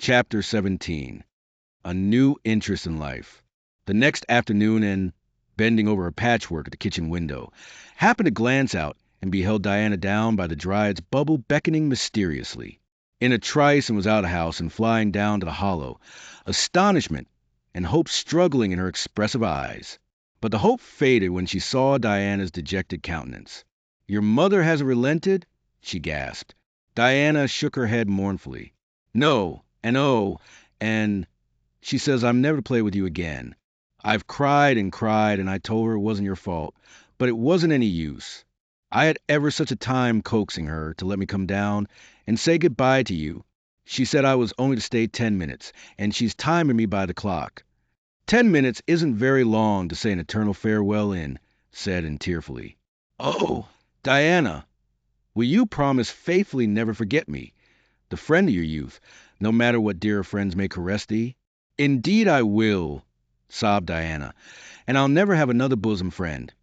Chapter 17. A New Interest in Life. The next afternoon, and bending over her patchwork at the kitchen window, happened to glance out and beheld Diana down by the Dryad's bubble beckoning mysteriously. In a trice and was out of house and flying down to the hollow, astonishment and hope struggling in her expressive eyes. But the hope faded when she saw Diana's dejected countenance. "Your mother hasn't relented?" she gasped. Diana shook her head mournfully. "No, and she says I'm never to play with you again. I've cried and cried, and I told her it wasn't your fault, but it wasn't any use. I had ever such a time coaxing her to let me come down and say goodbye to you. She said I was only to stay 10 minutes, and she's timing me by the clock. 10 minutes isn't very long to say an eternal farewell in," said Anne tearfully. "Oh, Diana, will you promise faithfully never forget me, the friend of your youth, no matter what dearer friends may caress thee?" "Indeed I will," sobbed Diana, "and I'll never have another bosom friend.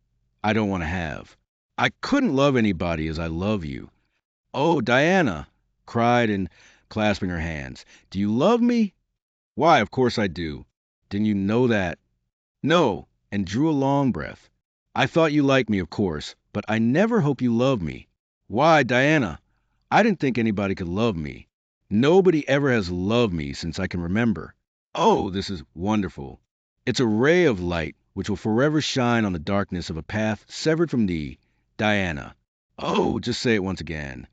I don't want to have. I couldn't love anybody as I love you." "Oh, Diana," cried Anne, clasping her hands, "do you love me?" "Why, of course I do. Didn't you know that?" "No," and drew a long breath. "I thought you liked me, of course, but I never hoped you loved me." "Why, Diana, I didn't think anybody could love me. Nobody ever has loved me since I can remember. Oh, this is wonderful. It's a ray of light which will forever shine on the darkness of a path severed from thee, Diana. Oh, just say it once again."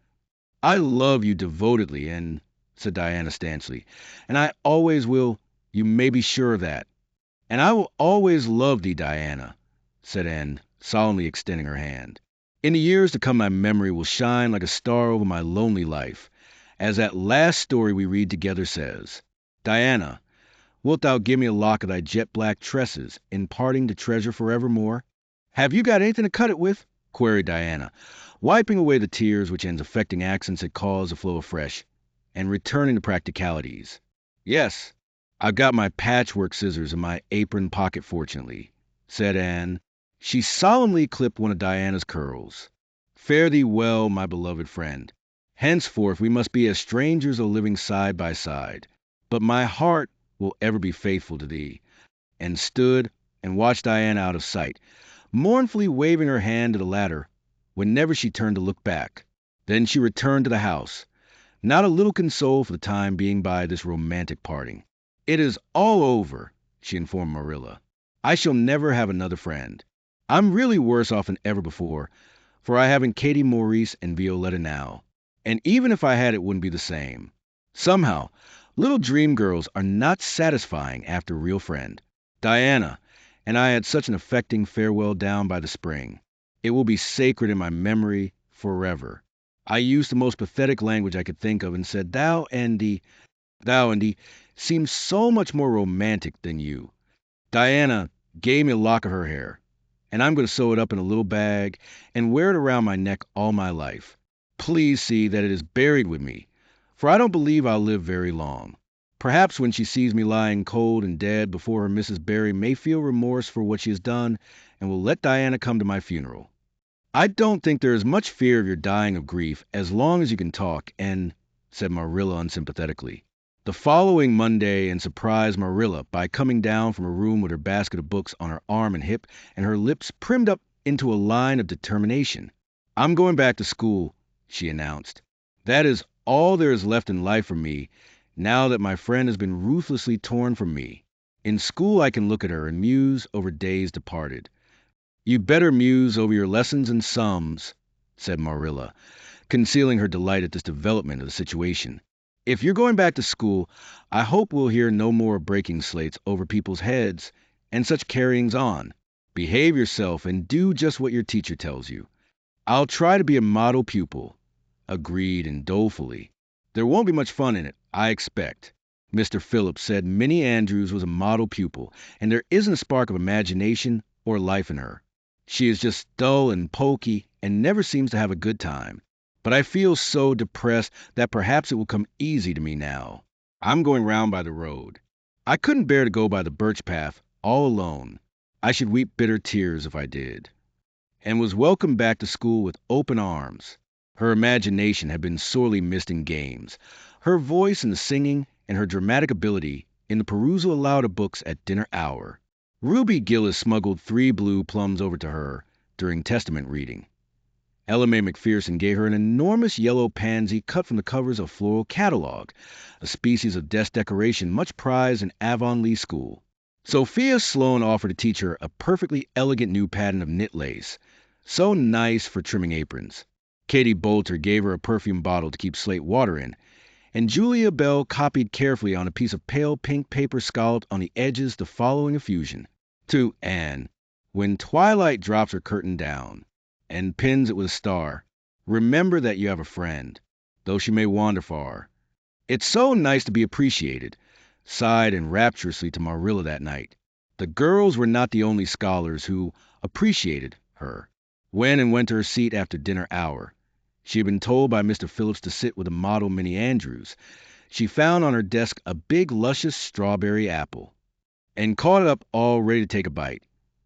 "I love you devotedly, and," said Diana stanchly, "and I always will, you may be sure of that." "And I will always love thee, Diana," said Anne, solemnly extending her hand. "In the years to come my memory will shine like a star over my lonely life, as that last story we read together says. Diana, wilt thou give me a lock of thy jet-black tresses, in parting to treasure forevermore?" "Have you got anything to cut it with?" queried Diana, wiping away the tears which Anne's affecting accents had caused to flow afresh, and returning to practicalities. "Yes, I've got my patchwork scissors in my apron pocket fortunately," said Anne. She solemnly clipped one of Diana's curls. "Fare thee well, my beloved friend. Henceforth we must be as strangers though living side by side. But my heart will ever be faithful to thee," and stood and watched Diana out of sight, mournfully waving her hand to the latter whenever she turned to look back. Then she returned to the house, not a little consoled for the time being by this romantic parting. "It is all over," she informed Marilla. "I shall never have another friend. I'm really worse off than ever before, for I haven't Katie Maurice and Violetta now. And even if I had, it wouldn't be the same. Somehow, little dream girls are not satisfying after a real friend. Diana and I had such an affecting farewell down by the spring. It will be sacred in my memory forever. I used the most pathetic language I could think of and said, thou, Andy, seem so much more romantic than you." Diana gave me a lock of her hair, and I'm going to sew it up in a little bag and wear it around my neck all my life. Please see that it is buried with me, for I don't believe I'll live very long. Perhaps when she sees me lying cold and dead before her, Mrs. Barry may feel remorse for what she has done and will let Diana come to my funeral. "I don't think there is much fear of your dying of grief as long as you can talk, and," said Marilla unsympathetically. The following Monday Anne surprised Marilla by coming down from her room with her basket of books on her arm and hip and her lips primmed up into a line of determination. "I'm going back to school," she announced. "That is all there is left in life for me now that my friend has been ruthlessly torn from me. In school I can look at her and muse over days departed." "You'd better muse over your lessons and sums," said Marilla, concealing her delight at this development of the situation. "If you're going back to school, I hope we'll hear no more breaking slates over people's heads and such carryings on. Behave yourself and do just what your teacher tells you." "I'll try to be a model pupil," agreed Anne dolefully. "There won't be much fun in it, I expect. Mr. Phillips said Minnie Andrews was a model pupil, and there isn't a spark of imagination or life in her. She is just dull and poky and never seems to have a good time. But I feel so depressed that perhaps it will come easy to me now. I'm going round by the road. I couldn't bear to go by the birch path all alone. I should weep bitter tears if I did." And was welcomed back to school with open arms. Her imagination had been sorely missed in games. Her voice in the singing and her dramatic ability in the perusal aloud of books at dinner hour. Ruby Gillis smuggled 3 blue plums over to her during Testament reading. Ella Mae McPherson gave her an enormous yellow pansy cut from the covers of Floral Catalog, a species of desk decoration much prized in Avonlea School. Sophia Sloane offered to teach her a perfectly elegant new pattern of knit lace, so nice for trimming aprons. Katie Bolter gave her a perfume bottle to keep slate water in, and Julia Bell copied carefully on a piece of pale pink paper scalloped on the edges the following effusion. To Anne, when twilight drops her curtain down, and pins it with a star, remember that you have a friend, though she may wander far. It's so nice to be appreciated, sighed enrapturously to Marilla that night. The girls were not the only scholars who appreciated her. When and went to her seat after dinner hour. She had been told by Mr. Phillips to sit with a model Minnie Andrews. She found on her desk a big, luscious strawberry apple, and caught it up all ready to take a bite,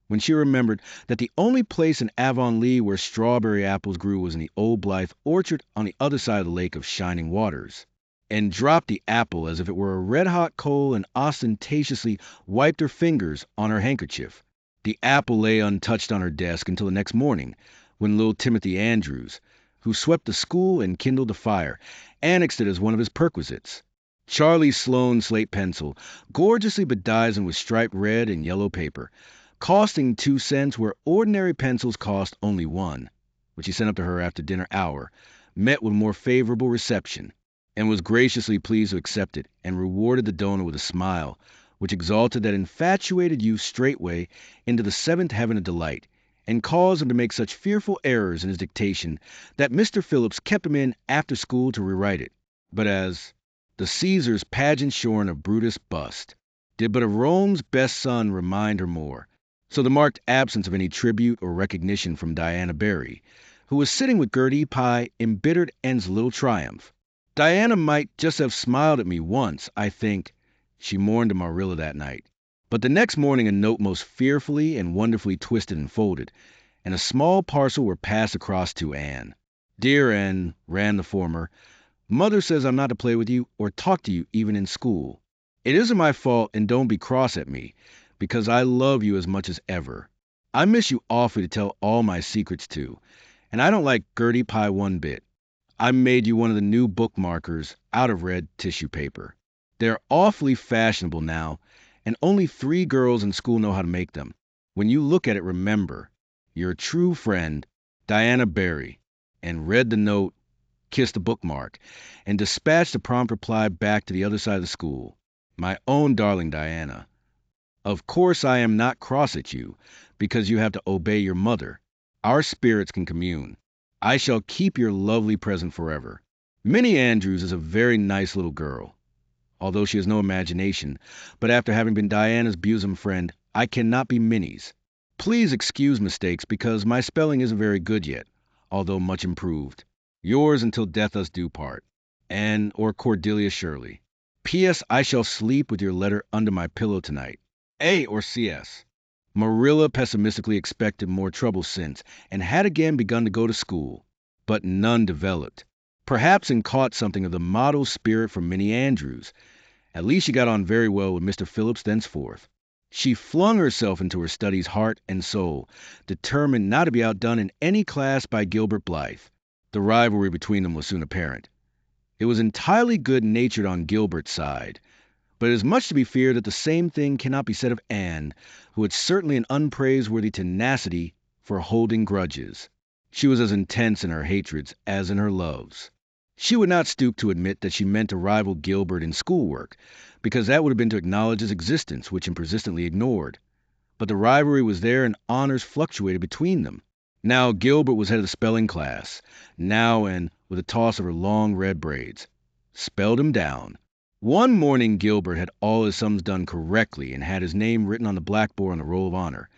when she remembered that the only place in Avonlea where strawberry apples grew was in the old Blythe orchard on the other side of the Lake of Shining Waters, and dropped the apple as if it were a red-hot coal and ostentatiously wiped her fingers on her handkerchief. The apple lay untouched on her desk until the next morning, when little Timothy Andrews, who swept the school and kindled the fire, annexed it as one of his perquisites. Charlie Sloane's slate pencil, gorgeously bedizened with striped red and yellow paper, costing 2 cents where ordinary pencils cost only 1, which he sent up to her after dinner hour, met with more favorable reception, and was graciously pleased to accept it, and rewarded the donor with a smile, which exalted that infatuated youth straightway into the 7th heaven of delight, and caused him to make such fearful errors in his dictation that Mr. Phillips kept him in after school to rewrite it. But as the Caesar's pageant shorn of Brutus' bust did but of Rome's best son remind her more, so the marked absence of any tribute or recognition from Diana Barry, who was sitting with Gertie Pye, embittered Anne's little triumph. Diana might just have smiled at me once, I think, she mourned to Marilla that night. But the next morning a note most fearfully and wonderfully twisted and folded, and a small parcel were passed across to Anne. Dear Anne, ran the former, Mother says I'm not to play with you or talk to you even in school. It isn't my fault, and don't be cross at me, because I love you as much as ever. I miss you awfully to tell all my secrets to, and I don't like Gertie Pye one bit. I made you one of the new bookmarkers out of red tissue paper. They're awfully fashionable now, and only 3 girls in school know how to make them. When you look at it, remember, your true friend, Diana Barry, and read the note, kissed the bookmark, and dispatched a prompt reply back to the other side of the school. My own darling Diana, of course I am not cross at you, because you have to obey your mother. Our spirits can commune. I shall keep your lovely present forever. Minnie Andrews is a very nice little girl, although she has no imagination, but after having been Diana's bosom friend, I cannot be Minnie's. Please excuse mistakes, because my spelling isn't very good yet, although much improved. Yours until death us do part, Anne or Cordelia Shirley. P.S. I shall sleep with your letter under my pillow tonight. A or C.S. Marilla pessimistically expected more trouble since, and had again begun to go to school, but none developed. Perhaps and caught something of the model spirit from Minnie Andrews. At least she got on very well with Mr. Phillips thenceforth. She flung herself into her studies heart and soul, determined not to be outdone in any class by Gilbert Blythe. The rivalry between them was soon apparent. It was entirely good-natured on Gilbert's side, but it is much to be feared that the same thing cannot be said of Anne, who had certainly an unpraiseworthy tenacity for holding grudges. She was as intense in her hatreds as in her loves. She would not stoop to admit that she meant to rival Gilbert in schoolwork, because that would have been to acknowledge his existence, which he persistently ignored. But the rivalry was there, and honors fluctuated between them. Now Gilbert was head of the spelling class, now, and with a toss of her long red braids, spelled him down. One morning Gilbert had all his sums done correctly and had his name written on the blackboard on the roll of honor.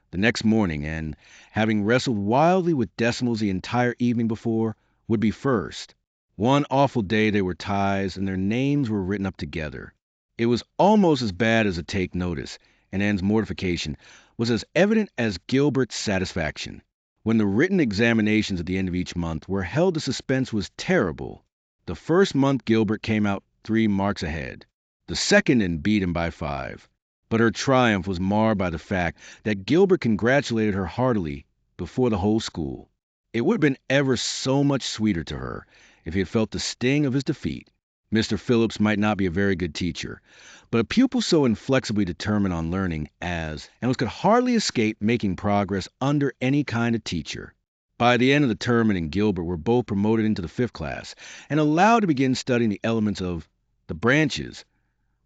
The next morning, and having wrestled wildly with decimals the entire evening before, would be first. One awful day they were ties, and their names were written up together. It was almost as bad as a take notice, and Anne's mortification was as evident as Gilbert's satisfaction. When the written examinations at the end of each month were held, the suspense was terrible. The first month Gilbert came out 3 marks ahead. The second and beat him by 5. But her triumph was marred by the fact that Gilbert congratulated her heartily before the whole school. It would have been ever so much sweeter to her if he had felt the sting of his defeat. Mr. Phillips might not be a very good teacher, but a pupil so inflexibly determined on learning could hardly escape making progress under any kind of teacher. By the end of the term, and Gilbert were both promoted into the 5th class and allowed to begin studying the elements of the branches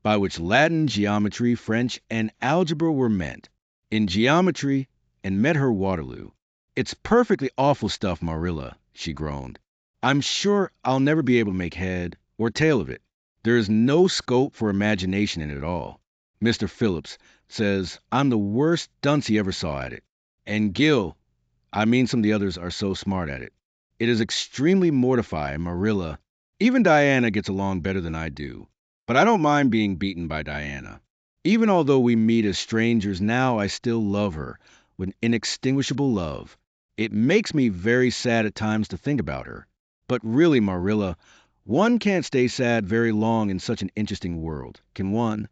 by which Latin, geometry, French, and algebra were meant. In geometry, and met her Waterloo. "It's perfectly awful stuff, Marilla," she groaned. "I'm sure I'll never be able to make head or tail of it. There is no scope for imagination in it at all. Mr. Phillips says I'm the worst dunce he ever saw at it. And Gil, some of the others are so smart at it. It is extremely mortifying, Marilla. Even Diana gets along better than I do. But I don't mind being beaten by Diana. Even although we meet as strangers now, I still love her with inextinguishable love. It makes me very sad at times to think about her. But really, Marilla, one can't stay sad very long in such an interesting world, can one?"